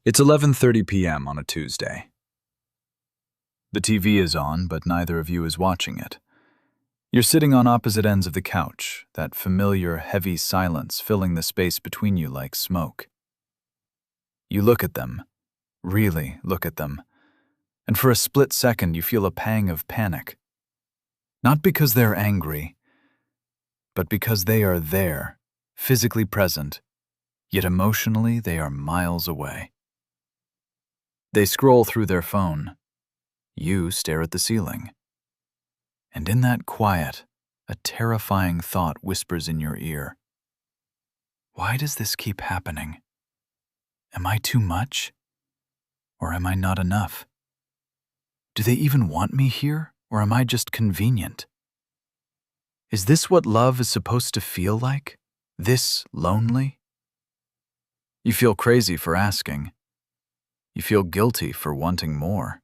It's 11:30 p.m. on a Tuesday. The TV is on, but neither of you is watching it. You're sitting on opposite ends of the couch, that familiar, heavy silence filling the space between you like smoke. You look at them, really look at them, and for a split second you feel a pang of panic. Not because they're angry, but because they are there, physically present, yet emotionally they are miles away. They scroll through their phone. You stare at the ceiling. And in that quiet, a terrifying thought whispers in your ear. Why does this keep happening? Am I too much? Or am I not enough? Do they even want me here, or am I just convenient? Is this what love is supposed to feel like? This lonely? You feel crazy for asking. You feel guilty for wanting more.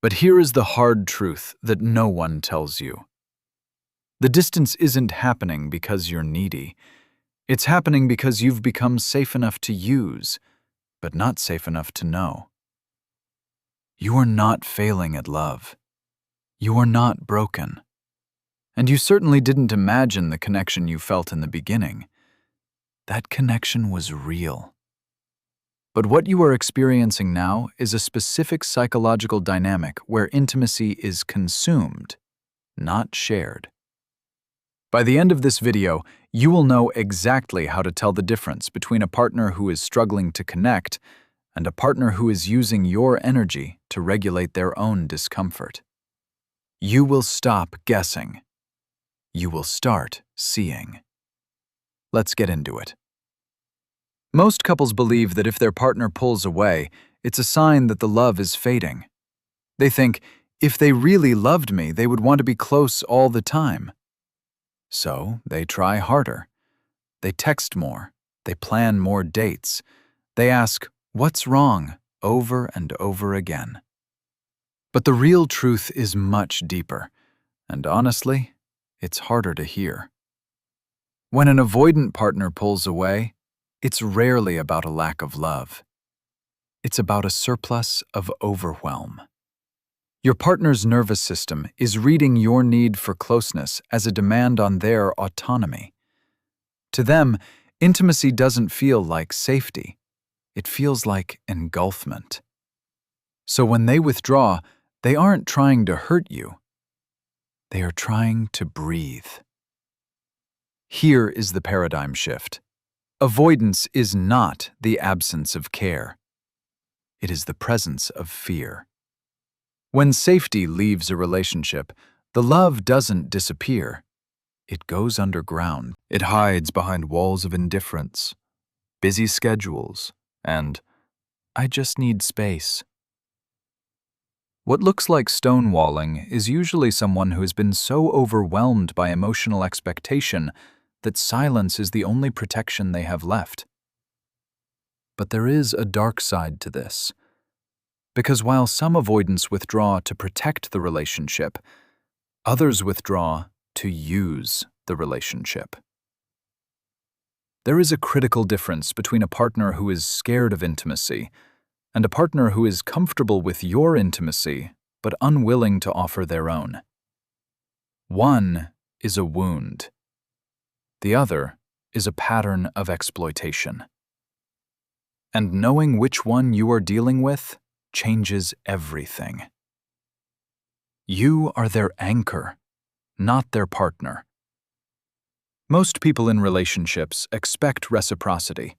But here is the hard truth that no one tells you. The distance isn't happening because you're needy. It's happening because you've become safe enough to use, but not safe enough to know. You are not failing at love. You are not broken. And you certainly didn't imagine the connection you felt in the beginning. That connection was real. But what you are experiencing now is a specific psychological dynamic where intimacy is consumed, not shared. By the end of this video, you will know exactly how to tell the difference between a partner who is struggling to connect and a partner who is using your energy to regulate their own discomfort. You will stop guessing. You will start seeing. Let's get into it. Most couples believe that if their partner pulls away, it's a sign that the love is fading. They think, if they really loved me, they would want to be close all the time. So they try harder. They text more. They plan more dates. They ask, "What's wrong?" over and over again. But the real truth is much deeper, and honestly, it's harder to hear. When an avoidant partner pulls away, it's rarely about a lack of love. It's about a surplus of overwhelm. Your partner's nervous system is reading your need for closeness as a demand on their autonomy. To them, intimacy doesn't feel like safety. It feels like engulfment. So when they withdraw, they aren't trying to hurt you. They are trying to breathe. Here is the paradigm shift. Avoidance is not the absence of care. It is the presence of fear. When safety leaves a relationship, the love doesn't disappear. It goes underground. It hides behind walls of indifference, busy schedules, and "I just need space." What looks like stonewalling is usually someone who has been so overwhelmed by emotional expectation that silence is the only protection they have left. But there is a dark side to this. Because while some avoidants withdraw to protect the relationship, others withdraw to use the relationship. There is a critical difference between a partner who is scared of intimacy and a partner who is comfortable with your intimacy but unwilling to offer their own. One is a wound. The other is a pattern of exploitation. And knowing which one you are dealing with changes everything. You are their anchor, not their partner. Most people in relationships expect reciprocity.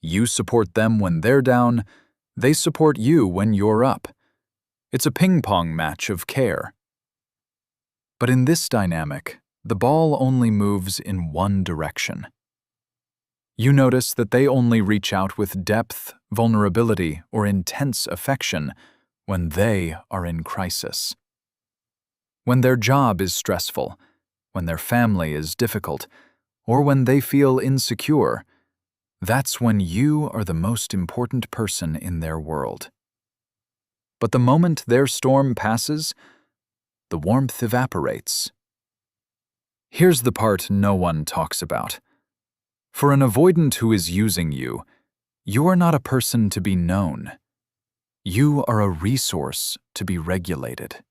You support them when they're down, they support you when you're up. It's a ping-pong match of care. But in this dynamic, the ball only moves in one direction. You notice that they only reach out with depth, vulnerability, or intense affection when they are in crisis. When their job is stressful, when their family is difficult, or when they feel insecure, that's when you are the most important person in their world. But the moment their storm passes, the warmth evaporates. Here's the part no one talks about. For an avoidant who is using you, You are not a person to be known. You are a resource to be regulated.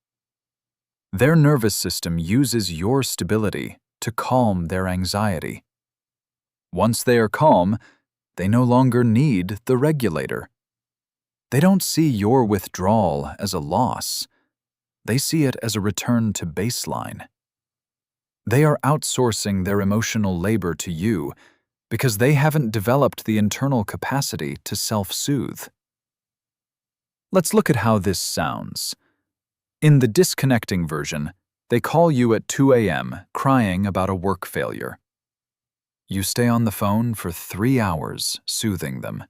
Their nervous system uses your stability to calm their anxiety. Once they are calm, they no longer need the regulator. They don't see your withdrawal as a loss. They see it as a return to baseline. They are outsourcing their emotional labor to you because they haven't developed the internal capacity to self-soothe. Let's look at how this sounds. In the disconnecting version, they call you at 2 a.m. crying about a work failure. You stay on the phone for 3 hours, soothing them.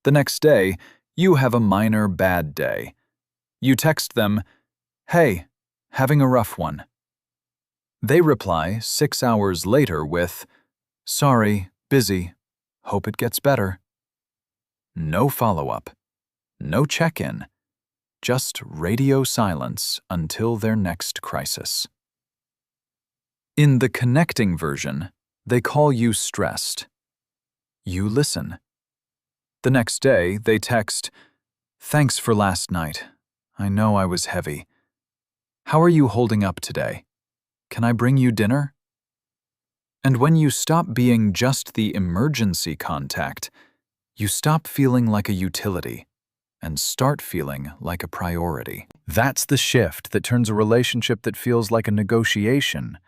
The next day, you have a minor bad day. You text them, "Hey, having a rough one." They reply 6 hours later with, "Sorry, busy. Hope it gets better." No follow-up, no check-in, just radio silence until their next crisis. In the connecting version, they call you stressed. You listen. The next day, they text, "Thanks for last night. I know I was heavy. How are you holding up today? Can I bring you dinner?" And when you stop being just the emergency contact, you stop feeling like a utility and start feeling like a priority. That's the shift that turns a relationship that feels like a negotiation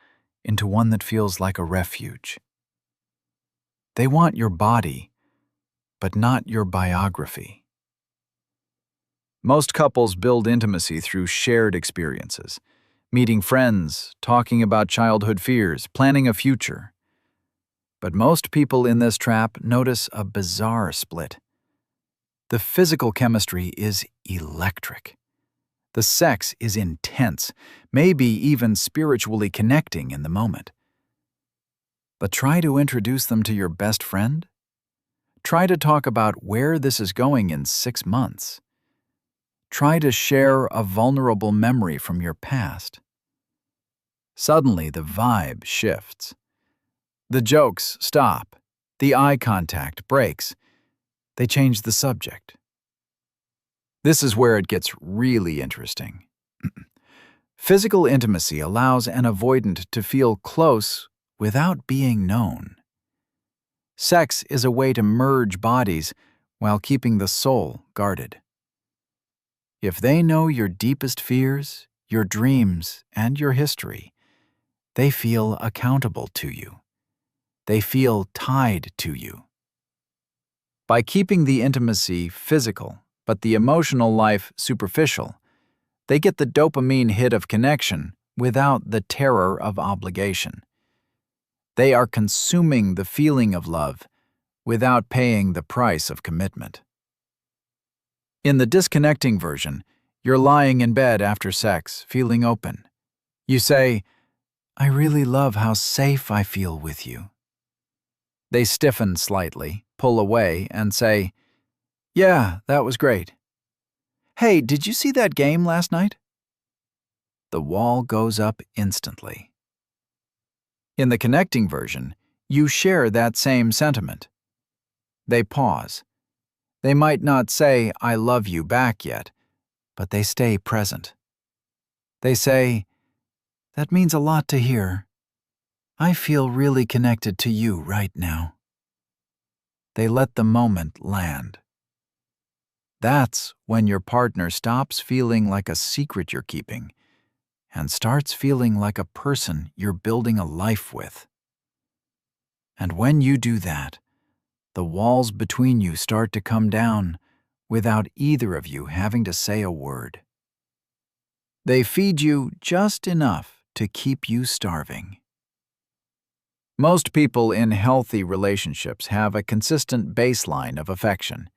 into one that feels like a refuge. They want your body, but not your biography. Most couples build intimacy through shared experiences, meeting friends, talking about childhood fears, planning a future. But most people in this trap notice a bizarre split. The physical chemistry is electric. The sex is intense, maybe even spiritually connecting in the moment. But try to introduce them to your best friend. Try to talk about where this is going in 6 months. Try to share a vulnerable memory from your past. Suddenly, the vibe shifts. The jokes stop. The eye contact breaks. They change the subject. This is where it gets really interesting. Physical intimacy allows an avoidant to feel close without being known. Sex is a way to merge bodies while keeping the soul guarded. If they know your deepest fears, your dreams, and your history, they feel accountable to you. They feel tied to you. By keeping the intimacy physical, but the emotional life superficial, they get the dopamine hit of connection without the terror of obligation. They are consuming the feeling of love without paying the price of commitment. In the disconnecting version, you're lying in bed after sex, feeling open. You say, "I really love how safe I feel with you." They stiffen slightly, pull away, and say, "Yeah, that was great. Hey, did you see that game last night?" The wall goes up instantly. In the connecting version, you share that same sentiment. They pause. They might not say, "I love you" back yet, but they stay present. They say, "That means a lot to hear. I feel really connected to you right now." They let the moment land. That's when your partner stops feeling like a secret you're keeping and starts feeling like a person you're building a life with. And when you do that, the walls between you start to come down without either of you having to say a word. They feed you just enough to keep you starving. Most people in healthy relationships have a consistent baseline of affection.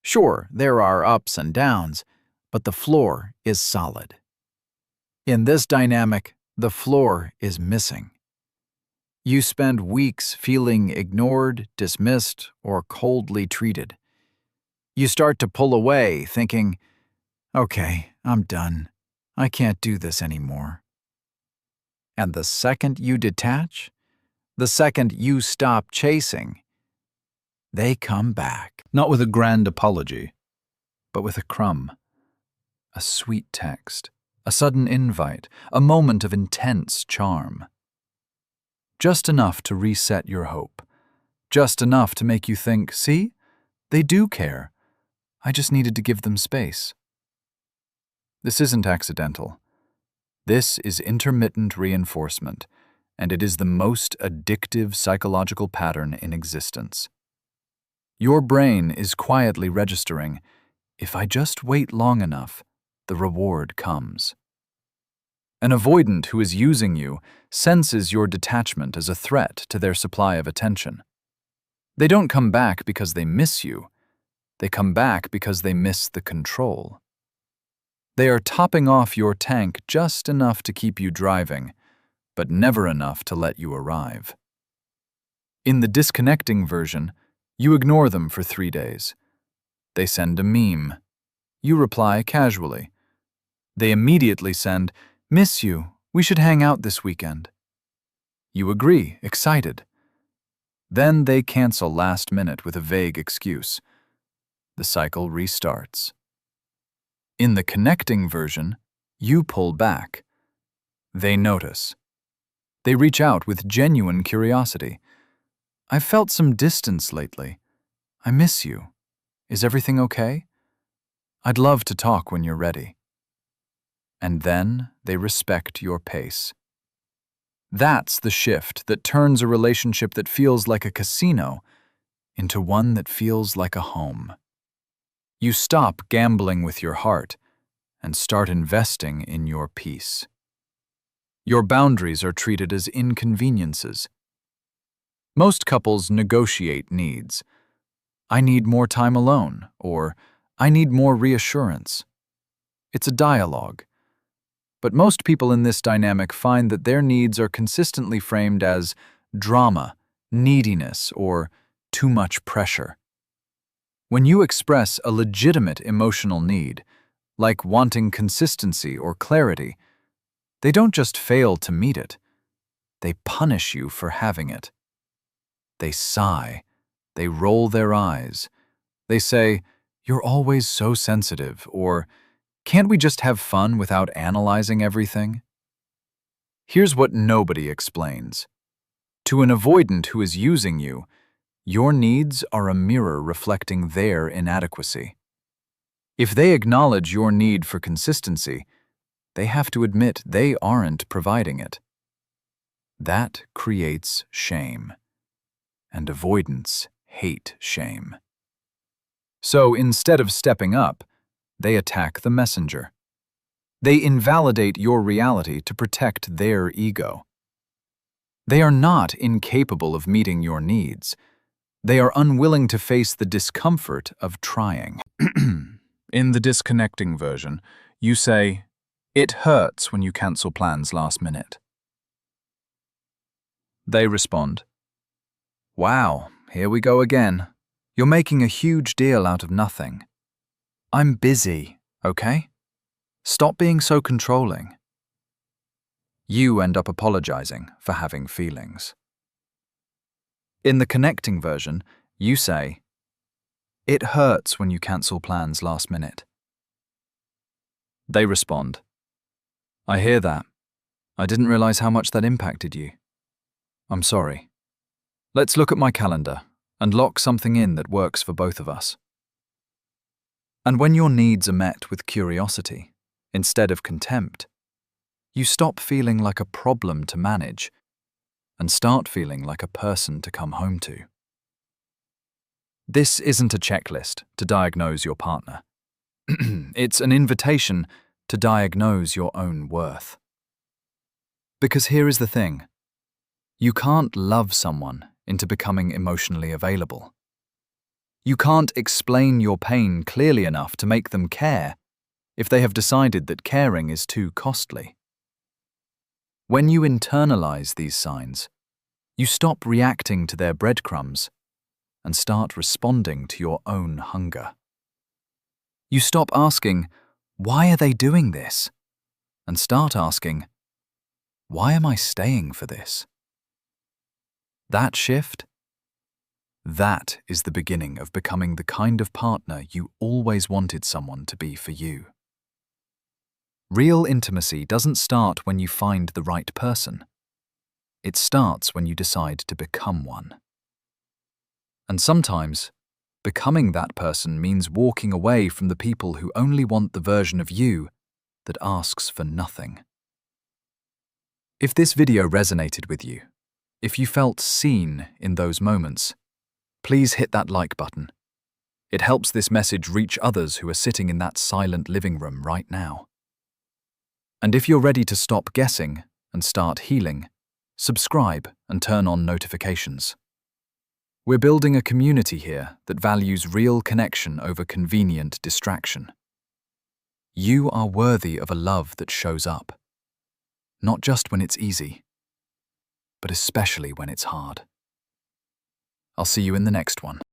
Sure, there are ups and downs, but the floor is solid. In this dynamic, the floor is missing. You spend weeks feeling ignored, dismissed, or coldly treated. You start to pull away, thinking, "Okay, I'm done. I can't do this anymore." And the second you detach, the second you stop chasing, they come back. Not with a grand apology, but with a crumb, a sweet text, a sudden invite, a moment of intense charm. Just enough to reset your hope. Just enough to make you think, see, they do care. I just needed to give them space. This isn't accidental. This is intermittent reinforcement, and it is the most addictive psychological pattern in existence. Your brain is quietly registering, if I just wait long enough, the reward comes. An avoidant who is using you senses your detachment as a threat to their supply of attention. They don't come back because they miss you. They come back because they miss the control. They are topping off your tank just enough to keep you driving, but never enough to let you arrive. In the disconnecting version, you ignore them for 3 days. They send a meme. You reply casually. They immediately send, "Miss you, we should hang out this weekend." You agree, excited. Then they cancel last minute with a vague excuse. The cycle restarts. In the connecting version, you pull back. They notice. They reach out with genuine curiosity. "I've felt some distance lately. I miss you. Is everything okay? I'd love to talk when you're ready." And then they respect your pace. That's the shift that turns a relationship that feels like a casino into one that feels like a home. You stop gambling with your heart and start investing in your peace. Your boundaries are treated as inconveniences. Most couples negotiate needs. "I need more time alone," or "I need more reassurance." It's a dialogue. But most people in this dynamic find that their needs are consistently framed as drama, neediness, or too much pressure. When you express a legitimate emotional need, like wanting consistency or clarity, they don't just fail to meet it, they punish you for having it. They sigh, they roll their eyes, they say, "You're always so sensitive," or "Can't we just have fun without analyzing everything?" Here's what nobody explains. To an avoidant who is using you, your needs are a mirror reflecting their inadequacy. If they acknowledge your need for consistency, they have to admit they aren't providing it. That creates shame, and avoidants hate shame. So instead of stepping up, they attack the messenger. They invalidate your reality to protect their ego. They are not incapable of meeting your needs. They are unwilling to face the discomfort of trying. In the disconnecting version, you say, "It hurts when you cancel plans last minute." They respond, "Wow, here we go again. You're making a huge deal out of nothing. I'm busy, okay? Stop being so controlling." You end up apologizing for having feelings. In the connecting version, you say, "It hurts when you cancel plans last minute." They respond, "I hear that. I didn't realize how much that impacted you. I'm sorry. Let's look at my calendar and lock something in that works for both of us." And when your needs are met with curiosity, instead of contempt, you stop feeling like a problem to manage and start feeling like a person to come home to. This isn't a checklist to diagnose your partner. It's an invitation to diagnose your own worth. Because here is the thing. You can't love someone into becoming emotionally available. You can't explain your pain clearly enough to make them care if they have decided that caring is too costly. When you internalize these signs, you stop reacting to their breadcrumbs and start responding to your own hunger. You stop asking, "Why are they doing this?" and start asking, "Why am I staying for this?" That shift, That is the beginning of becoming the kind of partner you always wanted someone to be for you. Real intimacy doesn't start when you find the right person. It starts when you decide to become one. And sometimes, becoming that person means walking away from the people who only want the version of you that asks for nothing. If this video resonated with you, if you felt seen in those moments, please hit that like button. It helps this message reach others who are sitting in that silent living room right now. And if you're ready to stop guessing and start healing, subscribe and turn on notifications. We're building a community here that values real connection over convenient distraction. You are worthy of a love that shows up, not just when it's easy, but especially when it's hard. I'll see you in the next one.